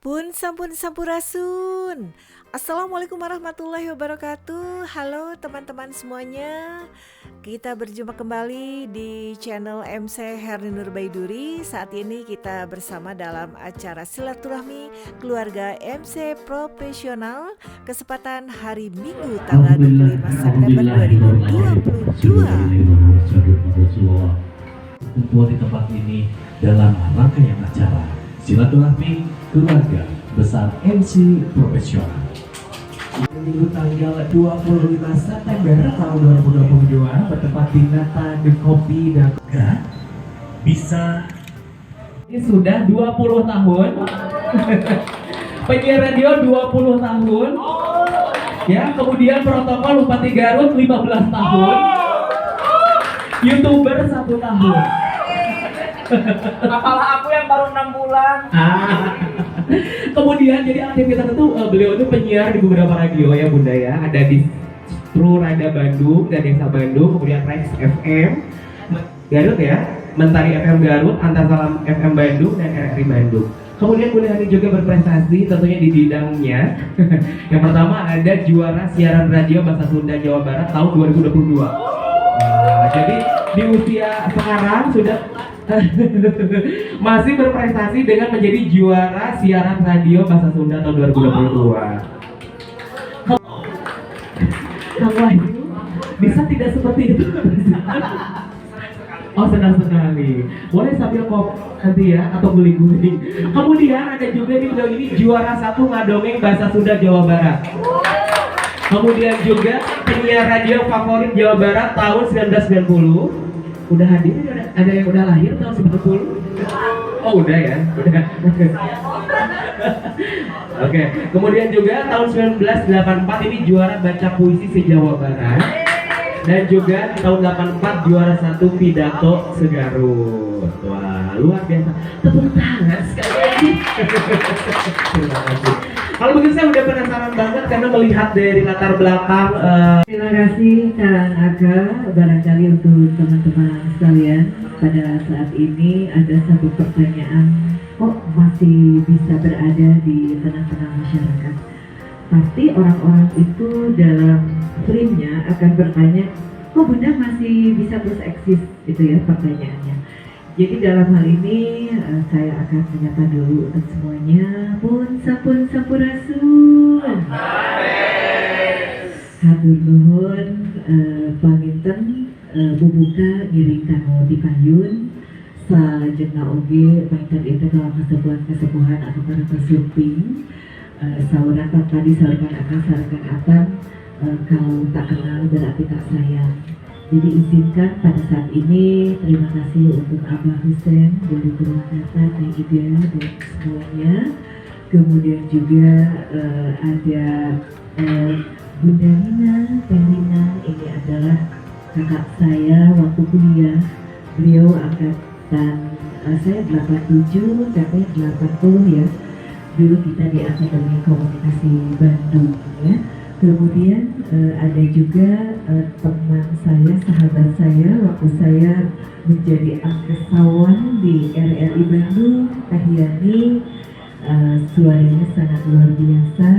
Pun sampun sampurasun. Assalamualaikum warahmatullahi wabarakatuh. Halo teman-teman semuanya. Kita berjumpa kembali di channel MC Herni Nurbaiduri. Saat ini kita bersama dalam acara silaturahmi keluarga MC profesional kesempatan hari Minggu tanggal 25 September 2022. Kumpul di tempat ini dalam rangkaian acara silaturahmi keluarga besar MC profesional. Minggu tanggal 25 September tahun 2022 bertempat di Nata The Coffee dan Bisa ini sudah 20 tahun. Penyiar radio 20 tahun. Ya, kemudian protokol Bupati Garut 15 tahun. YouTuber 1 tahun. Apalah aku yang baru 6 bulan. Kemudian jadi aktivitas itu beliau itu penyiar di beberapa radio ya Bunda ya. Ada di True Rada Bandung dan Desa Bandung, kemudian Rex FM Garut ya, Mentari FM Garut, Antasalam FM Bandung dan RRI Bandung. Kemudian Bunda Hani juga berprestasi tentunya di bidangnya. Yang pertama ada juara siaran radio bahasa Sunda Jawa Barat tahun 2022. Jadi di usia sekarang sudah masih berprestasi dengan menjadi juara siaran radio bahasa Sunda tahun 2022. Kang Wahyu bisa tidak seperti itu? Oh, senang sekali. Boleh sambil kok nanti ya atau guling-guling. Kemudian ada juga di beliau ini juara 1 ngadongeng bahasa Sunda Jawa Barat. Kemudian juga penyiar radio favorit Jawa Barat tahun 1990. Udah hadir, ada yang udah lahir tahun 90? Oh udah ya, udah. Oke, kemudian juga tahun 1984 ini juara baca puisi se-Jawa Barat. Dan juga tahun 84 juara 1 pidato se-Garut. Wah, luar biasa. Tepuk tangan sekali lagi. Terima kasih. Kalau begitu saya udah penasaran banget karena melihat dari latar belakang. Terima kasih Kang Aga. Barangkali untuk teman-teman sekalian, pada saat ini ada satu pertanyaan, kok masih bisa berada di tengah-tengah masyarakat? Pasti orang-orang itu dalam frame-nya akan bertanya, kok Bunda masih bisa terus eksis? Itu ya pertanyaannya. Jadi dalam hal ini saya akan menyapa dulu untuk semuanya. Pun sampurasun. Hatur nuhun paminten bubuka ngiring kanggo dipayun salajengna oge paminten itu dalam kesepuhan atau para kesumping sauran tadi saurkan akan saurkan akan kalau tak kenal berarti tak sayang. Jadi izinkan pada saat ini terima kasih untuk Abah Hussein dari Purwakarta, Teh Ida dan semuanya. Kemudian juga ada Bunda Nina, Teh Nina, ini adalah kakak saya waktu kuliah. Beliau angkatan saya 87, katanya 80 ya. Dulu kita di Akademi Komunikasi Bandung ya. Kemudian ada juga teman saya, sahabat saya, waktu saya menjadi angkesawan di RRI Bandung, Teh Yani, suaranya sangat luar biasa.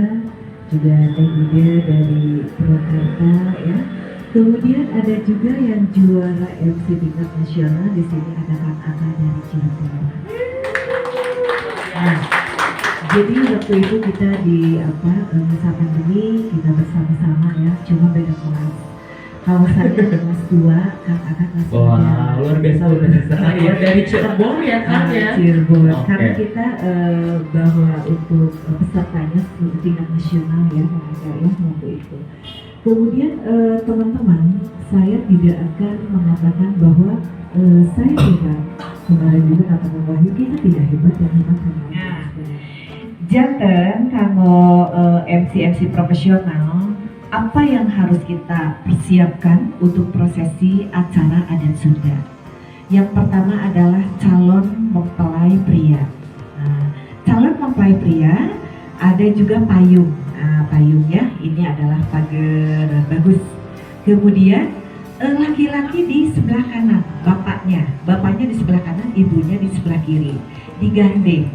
Juga Teh Ida dari Purwakarta ya. Kemudian ada juga yang juara MC tingkat nasional, di sini ada Kang Aga dari Cirebon. Nah, jadi waktu itu kita di masa pandemi kita bersama-sama ya, cuma beda kelas. Kalau saya kelas 2, Kang Aga kelas 3. Wah, luar biasa udah sekali ya dari Cirebon ya kan ya. Cirebon. Okay. Karena kita bahwa untuk pesertanya tingkat nasional ya Kang Aga ya waktu itu. Kemudian teman-teman, saya tidak akan mengatakan bahwa saya hebat. Kemarin juga kata Kang Wahyu, kita tidak hebat dan hebat karena janten kanggo MC profesional, apa yang harus kita persiapkan untuk prosesi acara adat Sunda? Yang pertama adalah calon mempelai pria. Nah, calon mempelai pria ada juga payung. Nah, payungnya ini adalah pagar bagus. Kemudian laki-laki di sebelah kanan, bapaknya di sebelah kanan, ibunya di sebelah kiri, digandeng.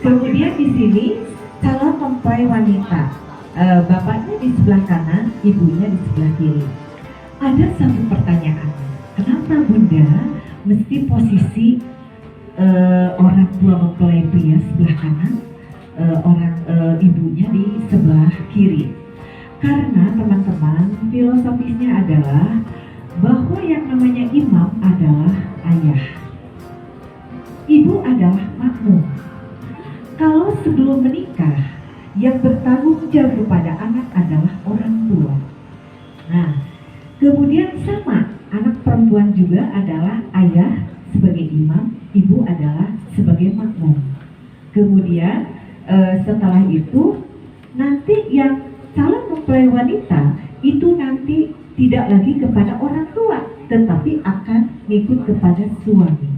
Kemudian di sini calon mempelai wanita, bapaknya di sebelah kanan, ibunya di sebelah kiri. Ada satu pertanyaan, kenapa Bunda mesti posisi orang tua mempelai pria sebelah kanan, ibunya di sebelah kiri? Karena teman-teman, filosofisnya adalah bahwa yang namanya imam adalah ayah, ibu adalah makmum. Kalau sebelum menikah, yang bertanggung jawab kepada anak adalah orang tua. Nah, kemudian sama, anak perempuan juga adalah ayah sebagai imam, ibu adalah sebagai makmum. Kemudian setelah itu, nanti yang calon mempelai wanita itu nanti tidak lagi kepada orang tua, tetapi akan ngikut kepada suami.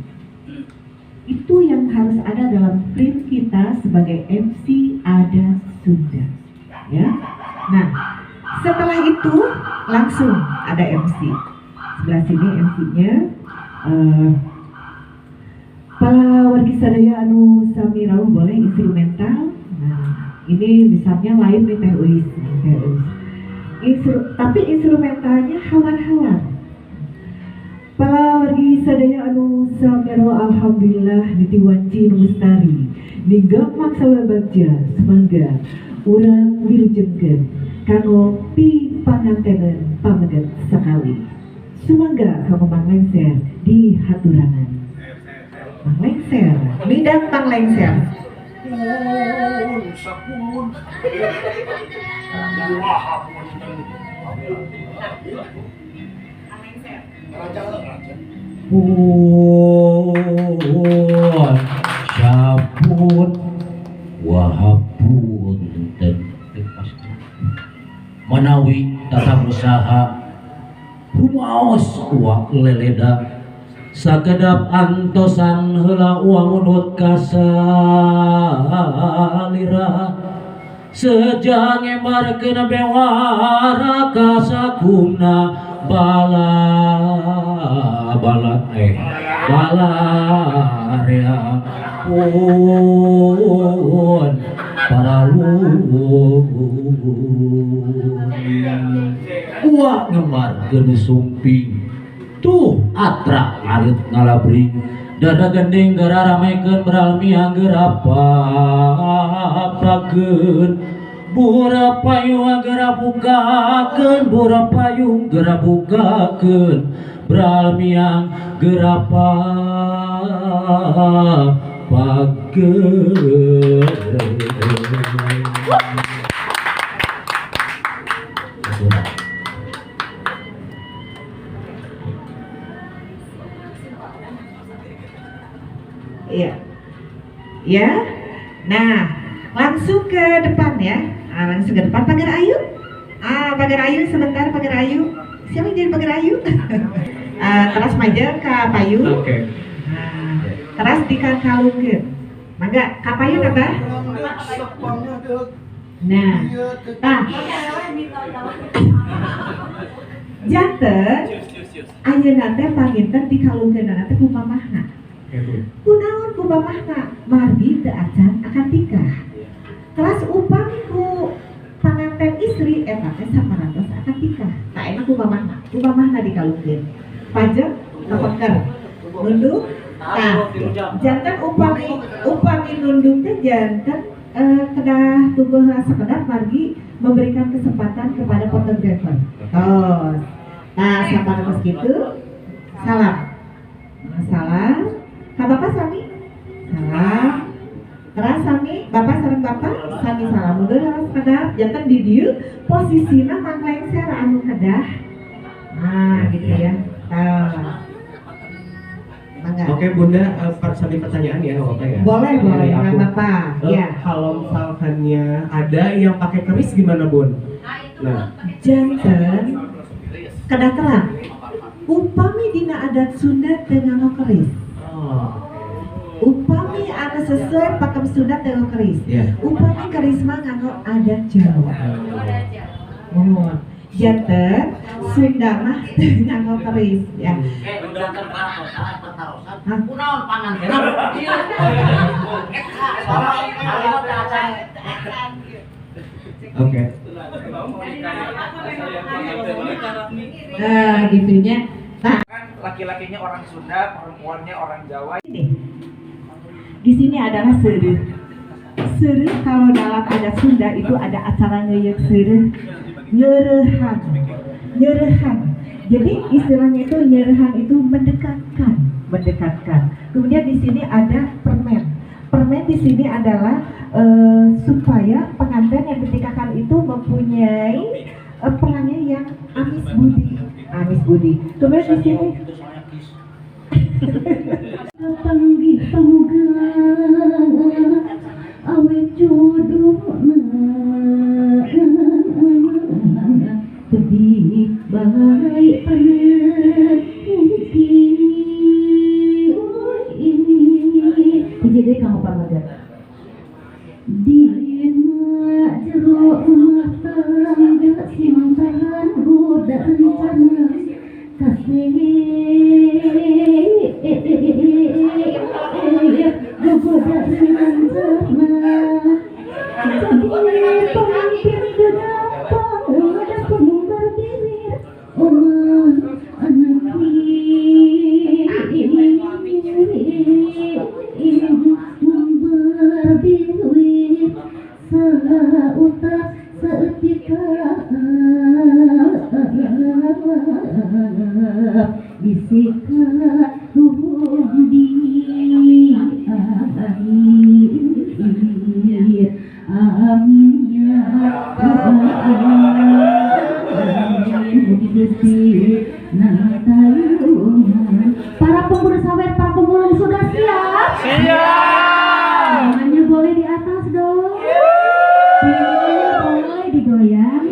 Itu yang harus ada dalam print kita sebagai MC Adat Sunda, ya. Nah, setelah itu langsung ada MC. Sebelah sini MC-nya para wargi sadaya anu sami rawuh boleh instrumental. Nah, ini misalnya lain nih Teh Uis. Tapi instrumentalnya hawan-hawan. Para wargi sadaya anu samero alhamdulillah ditiwanci mustari ninggal maksala bagja semangga urang wilujengkeun kanggo pi pangantenan pamedet sekali sumangga ka Mang Lengser di haturangan. Mang Lengser, midang Mang Lengser. Sapun. Pun sapun wahapun manawi tata usaha rumaos uak leleda sakedap antosan heula uang unut kasalira sejang emarkeun bewara kasakuna bala area pun para luhur uak ngemarkeun sumping tuh atra arit ngalabring dada gending gara ramekeun beralmiang gerapakeun bura payung geura bukakeun bura payung geura bukakeun beralmiang gerapakeun. Iya. Ya. Nah, langsung ke depan ya. Langsung ke depan Pagar Ayu. Pagar Ayu sebentar Pagar Ayu. Siapa yang jadi Pagar Ayu? Teras maja ke Payu. Oke. Teras dikalungkeun. Mangga ka Payu apa? Nah, janten ayeuna teh panginten dikalungkeunana teh ku mamahna. Kunaon ku mamahna? Margi teu acan akan nikah. Kelas upami ku panganten istri eta teh saparantos akan nikah. Tah enak ku mamahna dikalungkeun. Pajak kapeker. Nunduk. Tah, janten upami nunduk teh janten kedah tunggu sekedar margi memberikan kesempatan kepada fotografer. Oh. Nah, saparantos kitu. Salam. Salam. Kak Bapak sami? Salam. Terus sami, Bapak sareng Bapak sami salam. Mundur harus kedap, jantan di dieu posisina Mang Lengser anu kedah. Nah, gitu ya. Oke Bunda, satu pertanyaan ya Bapak ya. Boleh, Kak Bapak. Ya. Kalau misalkannya ada yang pakai keris gimana Bun? Nah, Jantan kedah terang. Upami dina adat Sunda teu nganggo keris. Upami anu sesuai pakem Sunda teu keris. Upami keris mah nganggo adat Jawa. Oh, janten Sunda mah teu nganggo keris ya. Nah, gitunya. Nah, Kan laki-lakinya orang Sunda, perempuannya orang Jawa. di sini adalah sereh. Sereh kalau dalam adat Sunda itu ada acara ngeyek sereh, nyerehan, nyerehan. Jadi istilahnya itu nyerehan itu mendekatkan, mendekatkan. Kemudian di sini ada permen. Permen di sini adalah supaya pengantin yang dinikahkan itu mempunyai perangai yang amis budi, amis budi. Kemudian di sini panggih pamuga awet jodohna tebih baik paneuki jadi kamu pamaga dina jero rumah tangga simpan goda rencana kasih goda rencana jadi pemimpin gedapang ada pengumbar diri omah anak membar diri sauta seetika bisikan ruhum di akhir amin ya amin Gusti natayungan. Para pemburu sawer, para pemburu sudah siap? Siap. Tangannya boleh di atas dong. Boleh digoyang.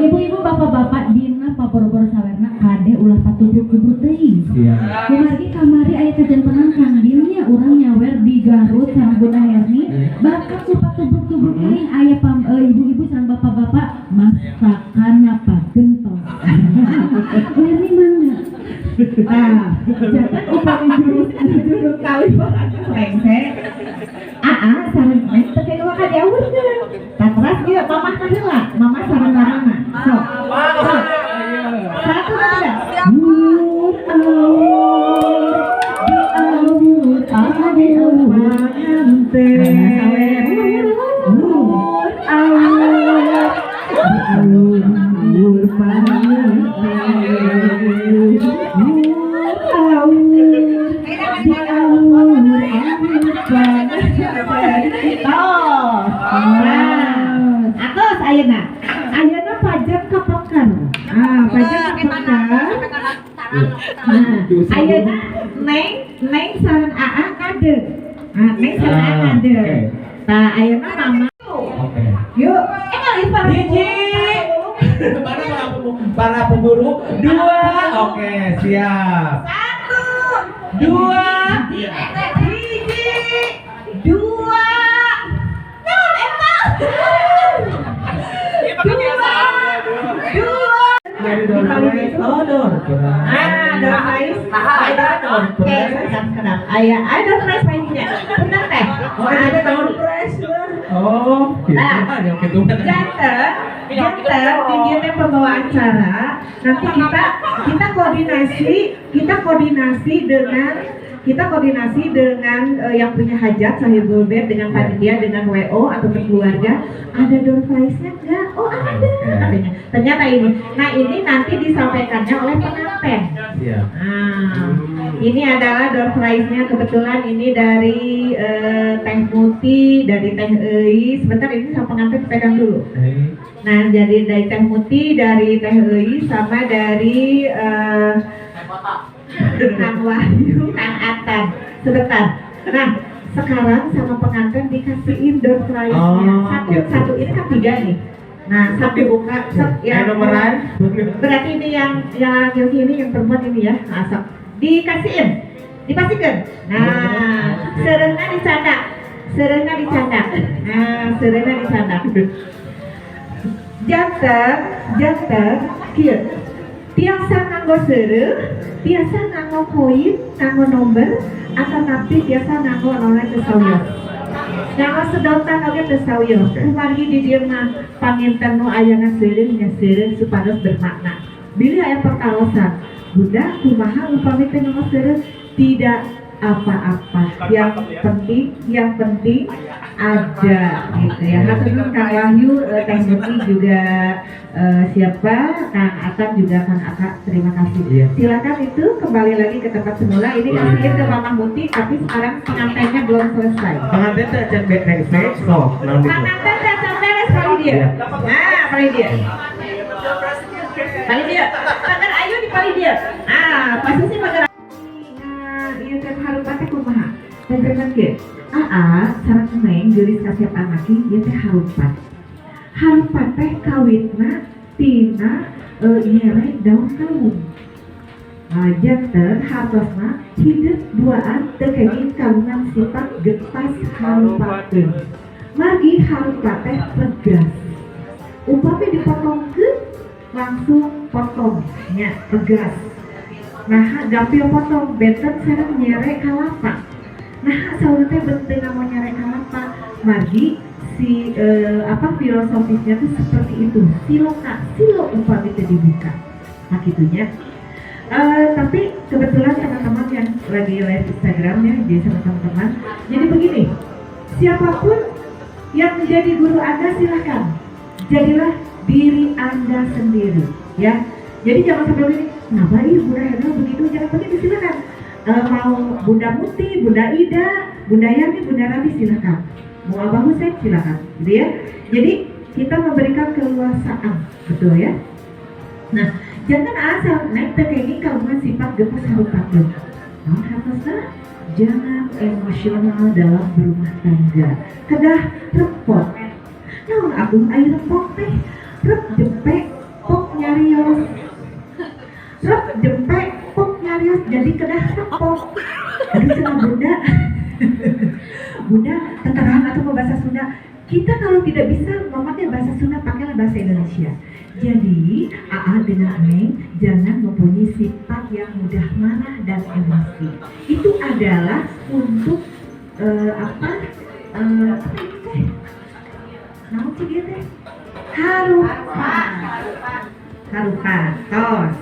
Ibu-ibu, bapak-bapak, dina pabor-bor sawerna kade ulah patutuh-tutuh teuing. Kumargi kamari aya kajantenan Kang Dimnya urang nyawer di Garut sareng Bunda Herni. Bakat ku patutuh-tutuh teuing aya ibu-ibu sareng bapak-bapak masakan apa gentong. Herni mana? Nah, jangan upami jurus kali lengse. Sareng teh dua ka diawurkeun. Tatras ieu mamah teh heula, mamah sareng larangna. Sok. Satu dua. Mur awur ade awur ante. Mur awur pante. Mur awur di awur atos ayeuna pajak kapokan. Pajak kapokan. Ayeuna neng sareng AA kade. Neng sareng AA kade. Tah ayeuna mama. Yuk, Para pemburu dua. Oke, siap. Satu, dua, hiji, dua, non eta. Dua. Oh, door prize. Oke, sedap. Ada door prize mainnya. Bener teh. Ada door prize. Oh, gitu. Janten di dia pembawa acara. Nanti kita koordinasi dengan yang punya hajat sahibul bed, dengan panitia, dengan WO atau keluarga. Ada door prize-nya enggak? Oh, ada. Katanya. Ternyata ini. Nah, ini nanti disampaikannya oleh pengantin. Iya. Ini adalah door prize-nya. Kebetulan ini dari Teh Muti, dari Teh Eui. Sebentar, ini sama pengantin pegang dulu. Nah, jadi dari Teh Muti, dari Teh Eui, sama dari Kang Wahyu, Kang Atan. Sebentar. Nah, sekarang sama pengantin dikasihin door prize-nya. Satu ini kan 3 nih. Nah, sampai buka yang nomoran. Berarti ini yang ini yang perempuan ini ya. Asap. Dipastikan. Nah, sereuna dicandak. Nah, sereuna dicandak. Janten, kieu. Tiasa nganggo seureuh, tiasa nganggo koin, nganggo nomor, atau nanti tiasa nganggo noleh kesawir. Nama sedotan oge teu sawiyo. Kumargi di dieu mah panginten nu ayana seureung nya seureung supados bermakna. Bila aya perkalosan, Bunda kumaha upami teh nu seureung tidak apa-apa. Yang penting aja gitu ya. Hatur nuhun Kang Wahyu, Teh Muti juga siapa? Kang Atam juga Kang Aka, terima kasih. Iya. Silakan itu kembali lagi ke tempat semula. Ini kasihin ke Mama Muti, tapi sekarang pengantinnya belum selesai. Pengantin teh can backstage sok naon gitu. Pengantin dan beres kali dia. Iya. Nah, kali dia. Kali dia. Pagar ayo di kali dia. Nah, pasti sih pagar. Nah, ieu teh harupat teh kumaha? Teh kieu. Sareng neng geulis kasiap anaki ieu teh harupat. Harupat teh kawitna tina nyere daun kawung. Janten hartosna hidup duaan teu kenging kagungan sifat getas harupateun. Margi harupat teh tegas. Upami dipotongkeun langsung potong nya tegas. Nah, gampil potong benten sareng nyere kalapa. Nah, saur teh benteng mau nyere kalapa. Margi si filosofisnya tuh seperti itu. Silo upami teh dibuka. Nah, gitunya. Tapi kebetulan teman-teman yang lagi live Instagramnya jadi sama teman-teman. Jadi begini, siapapun yang menjadi guru Anda silahkan. Jadilah diri Anda sendiri, ya. Jadi jangan sampai begini, kenapa Bunda Hena begitu, jangan begitu, silakan. Mau Bunda Muti, Bunda Ida, Bunda Yani, Bunda Rani silakan. Mau Abah Hussein silakan, gitu ya. Jadi kita memberikan keleluasaan, betul ya. Nah, jangan asal naik teknik kagungan sifat gepas harupateun. Nah, hartosna jangan emosional dalam berumah tangga. Kedah repot. Naon agung aya repot teh? Rep jempek pok nyarios. Rep jempek pok nyarios jadi kedah repot. Aduh cenah Bunda. Bunda keterangan atau bahasa Sunda. Kita kalau tidak bisa memakai bahasa Sunda, pakailah bahasa Indonesia. Jadi, dengan Neng jangan mempunyai sifat yang mudah marah dan emosi. Itu adalah untuk namun sih dia teh harupan. Tos.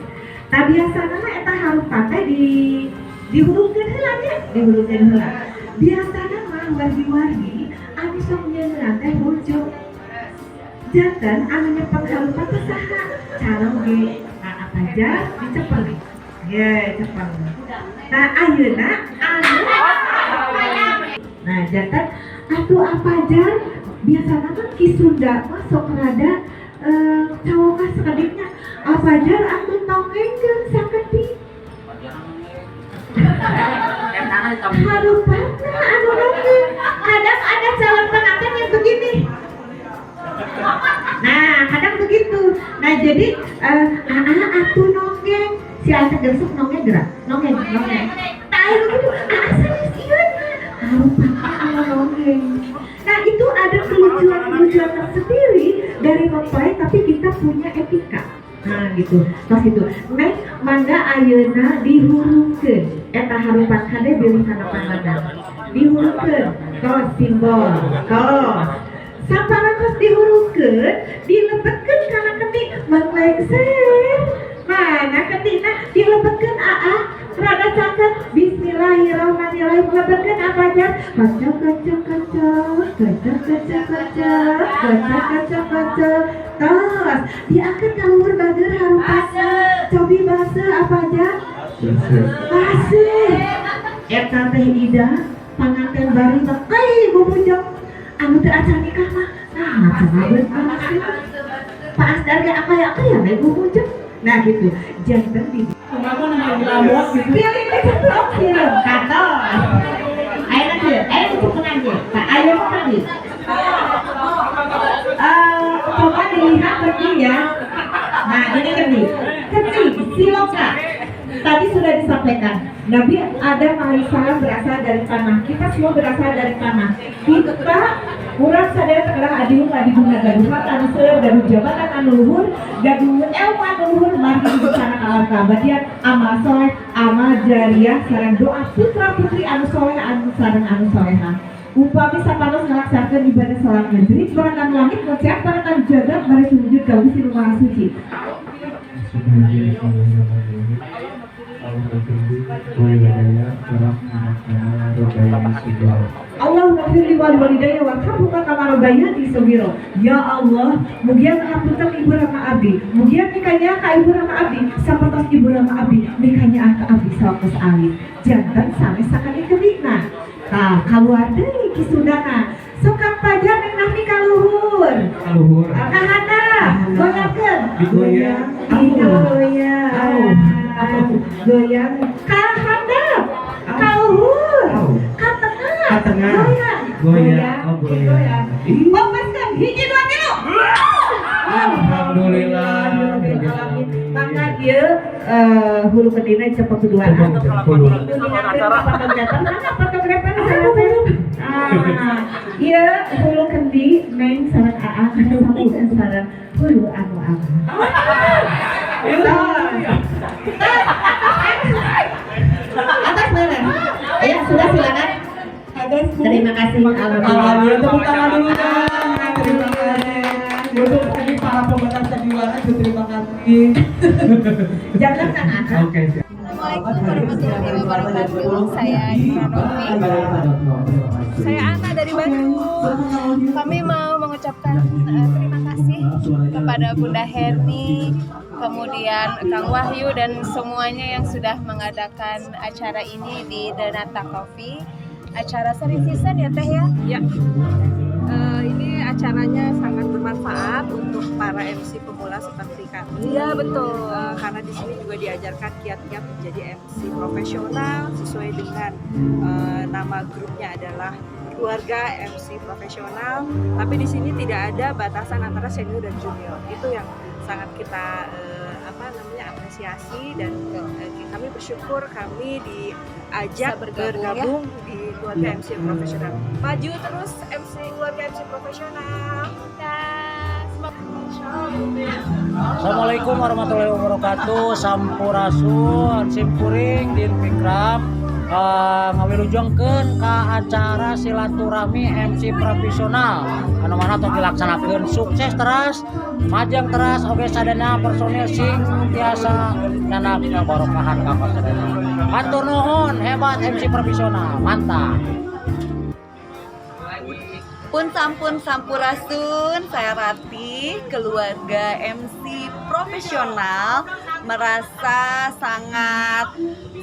Tak biasa nama eta harupan teh dihurungkeun heula nya, dihurungkeun heula. Biasana mah wargi-wargi anu sok nyeungeun teh rujuk. Jantan anu nyepeng harupan teh saha? Cara ge apa aja dicepeng. Ye, cepeng. Nah, ayeuna anu nah, jantan atuh apa aja biasana kan ki Sunda mah sok rada cawokas sakadipnya. Apa aja anu nongengkeun saketi. Harupana anu nongeng. Kadang ada calon pengantin yang begini. Nah, kadang begitu. Nah, jadi atuh nongeng. Si Asep Gersuk nongeng gerak. Nongeng. Tai begitu. Asal sieun harupana anu nongeng. Nah, itu ada kelucuan tersendiri dari mempelai, tapi kita punya etika. Nah, gitu. Pas itu, Neng mangga ayeuna dihurungkeun. Eta harupan kade bilih kana pangadang. Dihurungkeun. Tos simbol. Tos. Samparatos dihurungkeun, dilebetkeun kana keti menglengser. Mana ketina dilebetkeun rada caket. Bismillahirrahmanirrahim. Lebetkeun apa aja? Kacok. Tos, diangkat kaluhur bager harupasna. Cobi base apa aja? Base. Eta teh Ida panganten bari teh bubujang. Anu teu acan nikah mah. Nah, cababeun panaskeun. Pak Asdar ge apa ya bubujang. Nah gitu. Janten di Kenapa namanya dilabok gitu? pilih itu film kata. Ayo cukupan aja. Pak ayo tadi. Coba dilihat tadi ya. Nah ini kecil siloka. Tadi sudah disampaikan. Nabi Adam alaihissalam berasal dari tanah. Kita semua berasal dari tanah. Kita urang sadaya tegerah adiung adiguna gaduhan anu seueur gaduh jabatan anu luhur, gaduh ilmu anu luhur margi busana kalah kabadian amal soleh, amal jariah sareng doa putra putri anu soleh anu sareng anu solehah. Upami sapanos ngelaksakan ibadah salat maghrib, barakan langit ngecek barakan jagat bare sujud ka Gusti Nu Maha Suci. Allahumma firli wal walidayya warhamhuma kama rabbayani shaghira. Ya Allah, mugian ngapunten ibu rama abdi, mugian nikahnya ka ibu rama abdi, sapertos ibu rama abdi nikahnya ka abdi sawatos alit. Janten sami sakali kebikna. Tah kaluar deui ki sudana. Sok kapaja neng nami kaluhur. Kaluhur. Ka handap, goyangkeun. Digoyang. Goyang. Goyang ka handap. Kaluhur. Ka tengah. Ka tengah. Goyang. Goyang. Oh, goyang. Fokuskan hiji dua tilu. Alhamdulillah. Maka dia hulu kedina cepat keduaan. Iya hulu kendi neng sarang aa sama dan sarang hulu anu atas mana? Ya sudah silakan. Terima kasih. Alhamdulillah, tepuk tangan dulu dong. Terima kasih. Untuk ini para pemenang sandiwara juga terima kasih. Jangan kan anak. Oke, siap. Assalamualaikum warahmatullahi wabarakatuh. Saya Novi. Saya Ana dari Bandung. Kami mau mengucapkan terima kasih kepada Bunda Herni, kemudian Kang Wahyu dan semuanya yang sudah mengadakan acara ini di The Nata Coffee. Acara seri season ya Teh ya? Ya, ini acaranya sangat bermanfaat untuk para MC pemula seperti kami. Iya betul. Karena di sini juga diajarkan kiat-kiat menjadi MC profesional sesuai dengan nama grupnya adalah keluarga MC profesional. Tapi di sini tidak ada batasan antara senior dan junior. Itu yang sangat kita apresiasi dan kami bersyukur kami diajak bergabung di keluarga MC profesional. Maju terus MC keluarga MC profesional. Assalamualaikum warahmatullahi wabarakatuh. Sampurasun, simpuring, din pikram, ngawilujengkeun ka acara silaturahmi MC profesional. Anu mana tong dilaksanakeun sukses teras, majeng teras oge sadana personil sing tiasa nana kabarokahan ka sadana. Hatur nuhun, hebat MC profesional, mantap. Pun sampun sampurasun, saya Rati, keluarga MC profesional, merasa sangat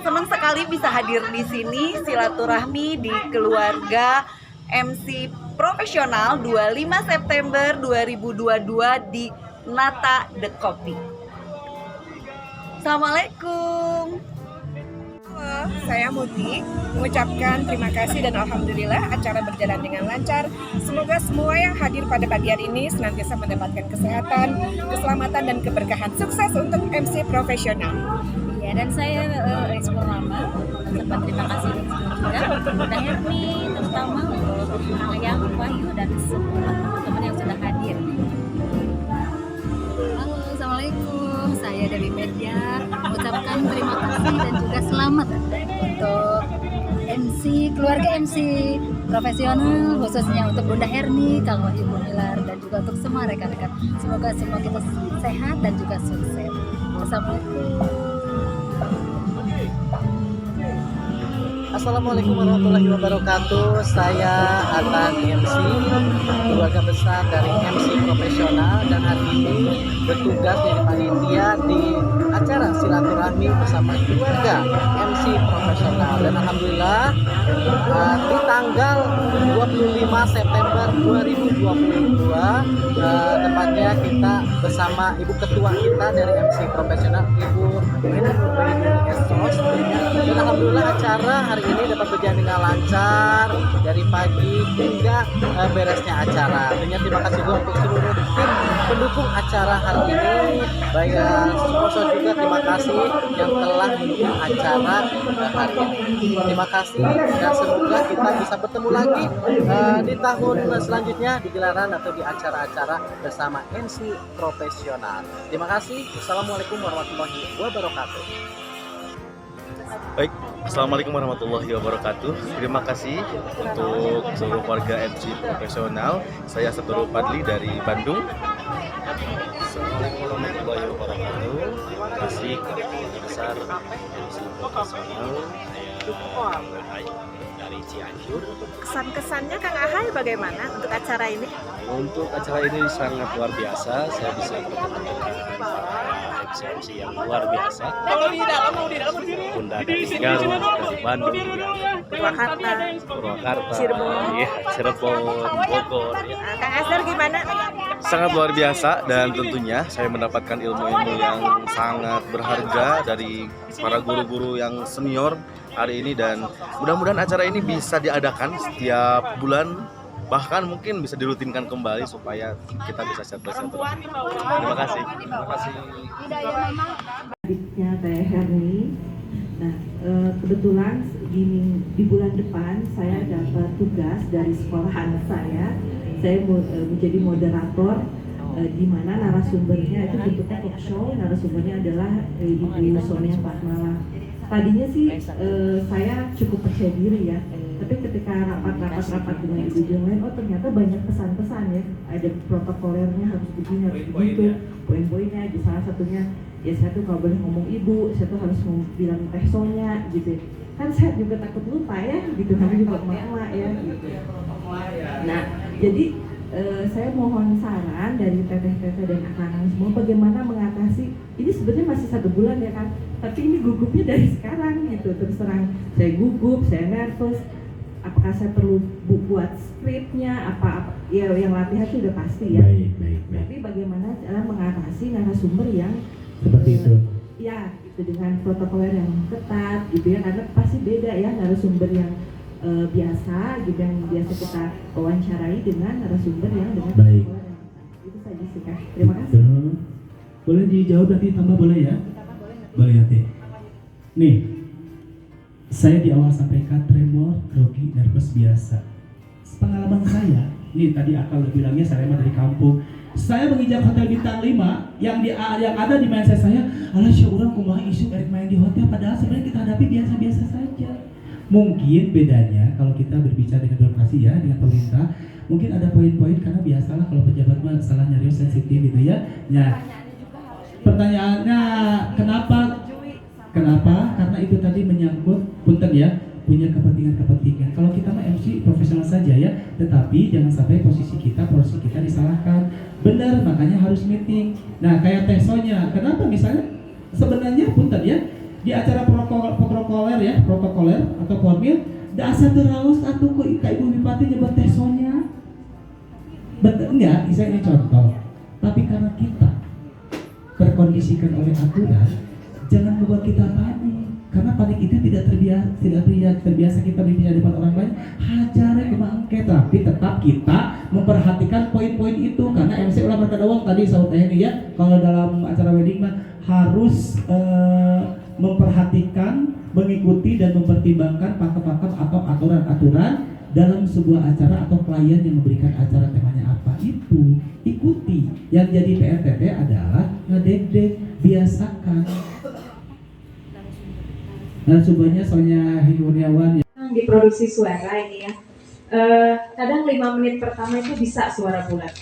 senang sekali bisa hadir di sini silaturahmi di keluarga MC profesional 25 September 2022 di Nata The Coffee. Assalamualaikum. Halo, saya Muti mengucapkan terima kasih dan alhamdulillah acara berjalan dengan lancar. Semoga semua yang hadir pada pagi hari ini senantiasa mendapatkan kesehatan, keselamatan dan keberkahan. Sukses untuk MC profesional. Ya, dan saya Rizky Purnama mengucapkan terima kasih juga untuk Bunda Herni, terutama untuk Ayang, Wahyu dan semua teman-teman yang sudah hadir. Halo, Assalamualaikum. Saya dari media mengucapkan terima kasih dan juga selamat untuk MC, keluarga MC profesional, khususnya untuk Bunda Herni, Kang Wahyu Gumilar, dan juga untuk semua rekan-rekan. Semoga semua kita sehat dan juga sukses. Assalamualaikum. Assalamualaikum warahmatullahi wabarakatuh. Saya Atan MC, keluarga besar dari MC profesional, dan hari ini bertugas jadi panitia di acara silaturahmi bersama keluarga MC profesional. Dan alhamdulillah di tanggal 25 September 2022 tepatnya kita bersama Ibu Ketua kita dari MC profesional, Ibu Estos. Dan alhamdulillah acara hari ini dapat berjalan dengan lancar dari pagi hingga beresnya acara. Tentunya terima kasih juga untuk seluruh tim pendukung acara hari ini. Baik sponsor juga terima kasih yang telah mendukung acara hari ini. Terima kasih dan semoga kita bisa bertemu lagi di tahun selanjutnya di gelaran atau di acara-acara bersama MC profesional. Terima kasih. Assalamualaikum warahmatullahi wabarakatuh. Baik, Assalamualaikum warahmatullahi wabarakatuh. Terima kasih untuk seluruh warga MC profesional. Saya Sabtu Padli dari Bandung. Assalamualaikum warahmatullahi wabarakatuh. Terima kasih keluarga besar MC profesional. Saya Ahai dari Cianjur. Kesan-kesannya Kang Ahai bagaimana untuk acara ini? Untuk acara ini sangat luar biasa. Saya bisa bertemu dengan MC yang luar biasa. Bunda dari Garut, dari Bandung, Purwakarta, Cirebon, Bogor. Kang Asdar gimana? Sangat luar biasa dan tentunya saya mendapatkan ilmu-ilmu yang sangat berharga dari para guru-guru yang senior hari ini dan mudah-mudahan acara ini bisa diadakan setiap bulan, bahkan mungkin bisa dirutinkan kembali supaya kita bisa silaturahmi. Terima kasih. Terima kasih. Adiknya Teh Herni. Nah, kebetulan di bulan depan saya dapat tugas dari sekolahan saya. Saya menjadi moderator di mana narasumbernya itu bentuknya talk show. Narasumbernya adalah Ibu Sonia Fatmala. Tadinya sih saya cukup percaya diri ya, tapi ketika rapat dengan ibu yang lain, oh ternyata banyak pesan-pesan ya, ada protokolernya harus begini, harus begitu, poin-poinnya, di salah satunya ya saya tuh nggak boleh ngomong ibu, saya tuh harus bilang Teh Sonya gitu, kan saya juga takut lupa ya, gitu, kami juga emak-emak ya, gitu. Nah, jadi saya mohon saran dari teteh-teteh dan akang semua bagaimana mengatasi ini. Sebenarnya masih 1 bulan ya kan, tapi ini gugupnya dari sekarang gitu. Terus terang saya gugup, saya nervous. Apakah saya perlu buat skripnya, apa ya, yang latihan itu udah pasti ya. Baik. Tapi bagaimana cara mengatasi narasumber yang Seperti itu. ya itu dengan protokoler yang ketat gitu ya, karena pasti beda ya narasumber yang biasa gitu, yang biasa kita wawancarai dengan narasumber yang dengan Baik. protokoler yang ketat. Itu saja sih Kak. Terima kasih. Boleh dijawab nanti tambah boleh ya? Boleh nanti. Nih, saya di awal sampaikan tremor, grogi, nervous biasa. Pengalaman saya, nih tadi Akal udah bilangnya saya mah dari kampung. Saya menginjak hotel bintang 5 yang ada di mindset saya, alah syukuran kumaha isu erek main di hotel, padahal sebenarnya kita hadapi biasa-biasa saja. Mungkin bedanya kalau kita berbicara dengan birokrasi ya, dengan pemerintah, mungkin ada poin-poin karena biasalah kalau pejabat mah salah nyarios sensitif gitu ya. Nah, pertanyaannya kenapa? Karena itu tadi menyangkut punten ya, punya kepentingan. Kalau kita mah MC profesional saja ya, tetapi jangan sampai porsi kita disalahkan. Benar, makanya harus meeting. Nah, kayak Teh Sonya, kenapa misalnya sebenarnya punten ya, di acara protokoler atau formil, dasar teraus atau kok Ibu Bupati nyebut Teh Sonya. Betul enggak? Saya ini contoh. Tapi karena kita terkondisikan oleh aturan, jangan membuat kita panik. Karena panik itu tidak terbiasa kita berbicara di depan orang lain. Hajar kemangke, tapi tetap kita memperhatikan poin-poin itu. Karena MC ulah berkata tadi saut ini ya, kalau dalam acara wedding mah harus memperhatikan, mengikuti dan mempertimbangkan pakem-pakem atau aturan-aturan dalam sebuah acara atau klien yang memberikan acara temanya apa itu ikuti. Yang jadi PRTT adalah ngedek-dek, biasakan. Dan sumbernya Sonya Kurniawan di produksi suara ini ya. Kadang 5 menit pertama itu bisa suara bulat,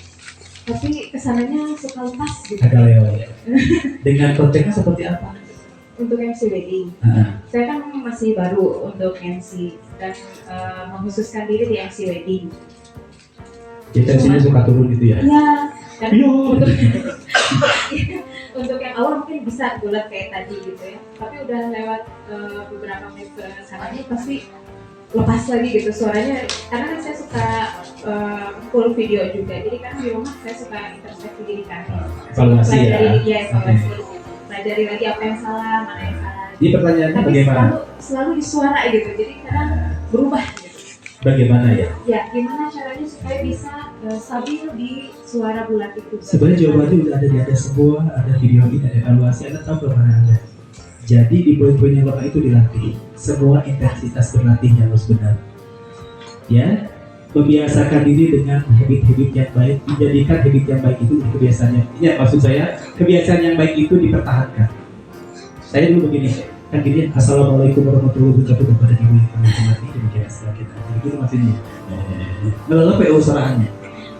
tapi kesananya suka lepas gitu. Agak lewat ya. Dengan konteksnya seperti apa? Untuk MC wedding, saya kan masih baru untuk MC dan mengkhususkan diri di MC wedding. Jadi tensinya suka turun gitu ya? Iya. Dan untuk yang awal mungkin bisa bulat kayak tadi gitu ya. Tapi udah lewat beberapa menit ke sana pasti lepas lagi gitu suaranya. Karena kan saya suka full video juga. Jadi kan di rumah saya suka introspeksi diri kan. Evaluasi ya. Evaluasi. Pelajari lagi apa yang salah, mana yang salah. Ini pertanyaannya tapi bagaimana? Selalu di suara gitu. Jadi kadang berubah gitu. Bagaimana ya? Ya, gimana caranya supaya bisa stabil di suara bulat itu? Sebenarnya jawabannya udah ada di atas sebuah, ada video ini, ada evaluasi, Anda tahu kemana Anda. Jadi di poin-poin yang lemah itu dilatih, semua intensitas berlatihnya harus benar. Ya, membiasakan diri dengan habit-habit yang baik, menjadikan habit yang baik itu kebiasaannya. Ini maksud saya, kebiasaan yang baik itu dipertahankan. Saya dulu begini, kan gini, assalamualaikum warahmatullahi wabarakatuh kepada ibu yang kami hormati, demikian setelah kita itu maksudnya ngelelep ya usaraannya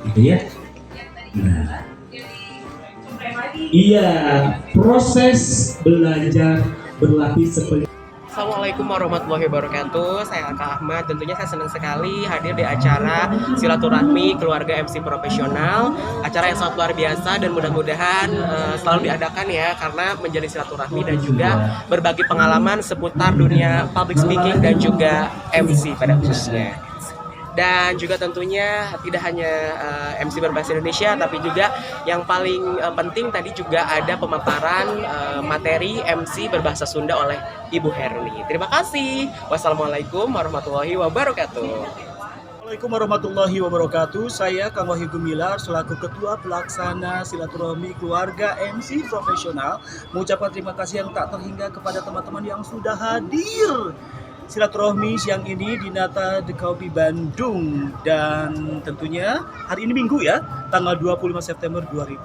gitu ya. Nah, iya, proses belajar berlatih seperti. Assalamualaikum warahmatullahi wabarakatuh. Saya Kak Ahmad. Tentunya saya senang sekali hadir di acara silaturahmi keluarga MC profesional. Acara yang sangat luar biasa dan mudah-mudahan selalu diadakan ya, karena menjadi silaturahmi dan juga berbagi pengalaman seputar dunia public speaking dan juga MC pada khususnya. Dan juga tentunya tidak hanya MC berbahasa Indonesia, tapi juga yang paling penting tadi juga ada pemaparan materi MC berbahasa Sunda oleh Ibu Herni. Terima kasih. Wassalamualaikum warahmatullahi wabarakatuh. Assalamualaikum warahmatullahi wabarakatuh. Saya Kang Wahyu Gumilar selaku Ketua Pelaksana Silaturahmi Keluarga MC Profesional mengucapkan terima kasih yang tak terhingga kepada teman-teman yang sudah hadir silaturahmi siang ini di Nata The Coffee Bandung. Dan tentunya hari ini Minggu ya, tanggal 25 September 2022.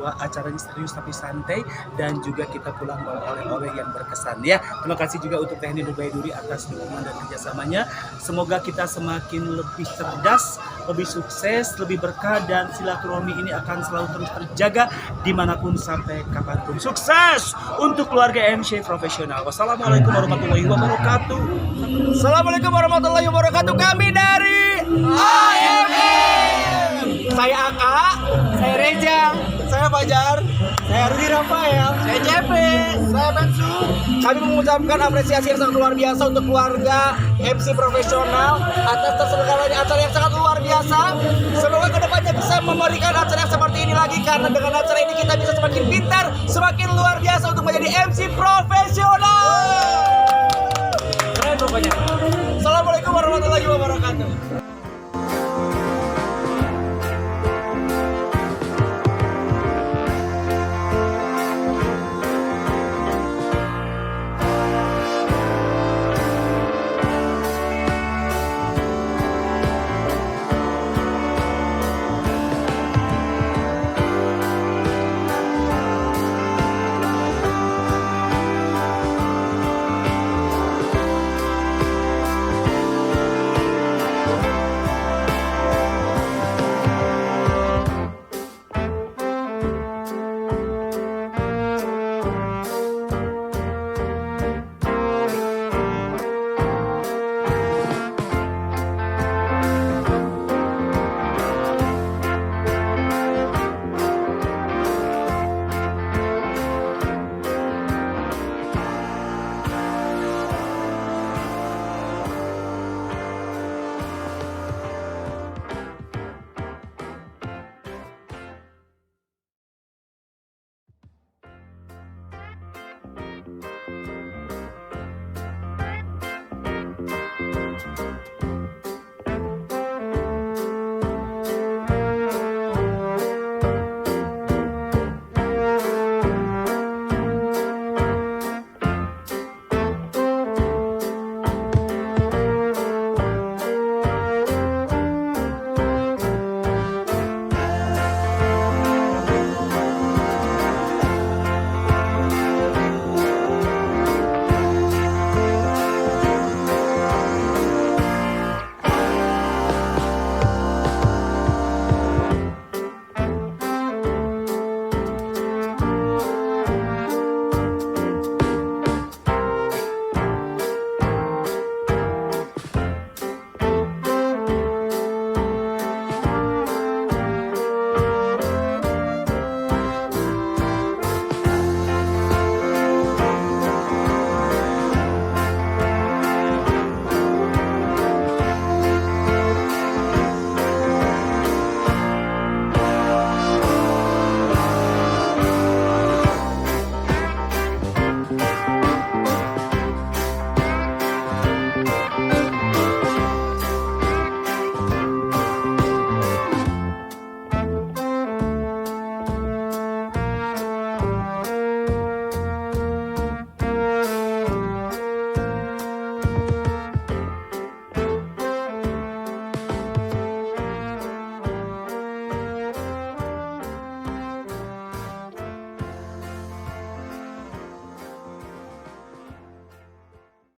Acaranya serius tapi santai dan juga kita pulang bawa oleh-oleh yang berkesan ya. Terima kasih juga untuk Teh Nur Baiduri atas dukungan dan kerjasamanya. Semoga kita semakin lebih cerdas, lebih sukses, lebih berkah, dan silaturahmi ini akan selalu terus terjaga dimanapun sampai kapanpun. Sukses untuk keluarga MC Profesional. Wassalamualaikum warahmatullahi wabarakatuh. Assalamualaikum warahmatullahi wabarakatuh. Kami dari AMM. Saya Aka, saya Reja, saya Fajar, saya Rudi Rafael, saya JP, saya Bensu. Kami mengucapkan apresiasi yang sangat luar biasa untuk keluarga MC Profesional atas terselenggaranya acara yang sangat luar biasa. Semoga kedepannya bisa memberikan acara yang seperti ini lagi, karena dengan acara ini kita bisa semakin pintar, semakin luar biasa untuk menjadi MC Profesional. Keren pokoknya. Assalamualaikum warahmatullahi wabarakatuh.